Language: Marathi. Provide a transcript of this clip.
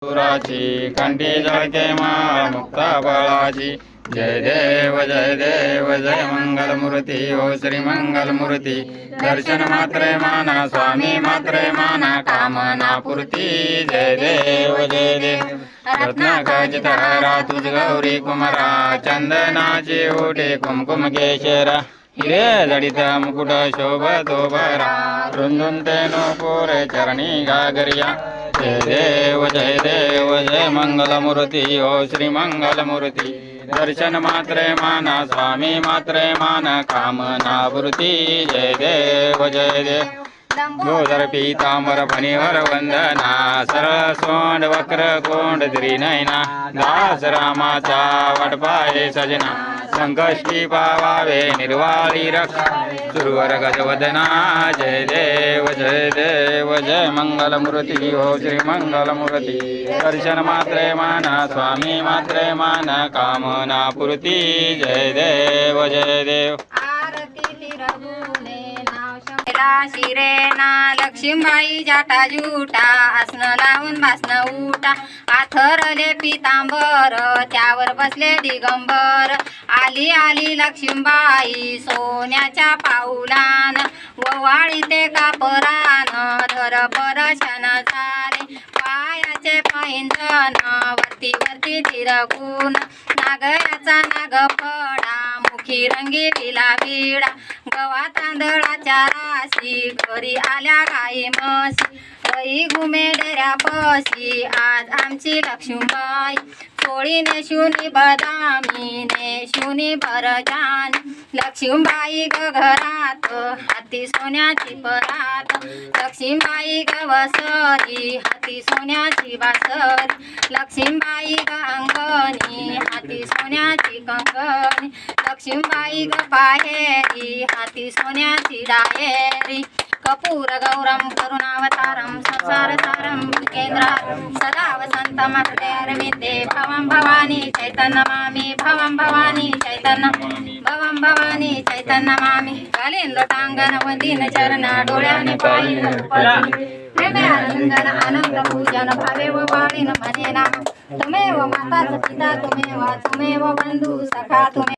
सुराची कंठी जळके माळ मुक्ता बळाची। जय देव जय देव जय मंगलमूर्ती ओ श्री मंगलमूर्ती। दर्शन मात्रे माना स्वामी मात्रे माना कामना पूर्ती। जय देव जय देव रत्न खचित हरा तुझ गौरी कुमारा। चंदनाची ओढे कुमकुम केशरा हिरे जडित मुकुट शोभतो बरा। रुंदुन तेनो पोरे चरणी गागरिया। जय देव जय मंगलमूर्ती ओ श्री मंगलमूर्ती। दर्शन मात्रे माना स्वामी मात्रे मान कामना पूर्ती। जय देव जय देव गोधर पीतांबर फणीवर वंदना। सरळ सोंड वक्र कोंड त्रिनयना। दास रामाचा वटपाये सजना। संकष्टी पावावे निर्वाळी रक्षा सुरवर गजवदना। जय देव जय मंगलमूर्ती हो श्री मंगलमूर्ती। दर्शन मात्रे माना स्वामी मात्रे मान कामना पूर्ती। जय देव जय देव शिरेना लक्ष्मीबाई जाटा जुटा। आसन लावून बासन उठा। आथरले पितांबर त्यावर बसले दिगंबर। आली आली लक्ष्मीबाई सोन्याच्या पाऊलान। ववाळी ते कापरान धर परशन झाले। पायाचे पैंजण वरती वरती तिरकून। नागयाचा नाग पडा मुखी रंगी तिला विडा। गवा तांदळाच्या राशी घरी आल्या गाई म्हशी। गाई घुमे डेऱ्यापाशी आज आमची लक्ष्मीबाई। चोळी नेशुनी बदामी नेशुनी बरजान। लक्ष्मीबाई ग घरात हाती सोन्याची परात। लक्ष्मीबाई ग वसरी हाती सोन्याची बासरी। लक्ष्मीबाई ग अंगणी हाती सोन्याची कंगणी। लक्ष्मीबाई ग पाहेरी हाती सोन्याची डायरी। कपूर गौरम करुणावतारम संसार सारम केंद्रार। सदा वसंतम हृदयारविंदे भवं भवानी चैतन्य मामी। भवं भवानी चैतन्य भवं भवानी चैतन्य मामी। कालीन लोटांगण वंदीन चरण डोळ्याने पाहिन प्रेमे आलिंगन आनंद पूजन भावे व वाणीन म्हणे नाम। तुमेव माता पिता तुमेव बंधू सखा तुमे।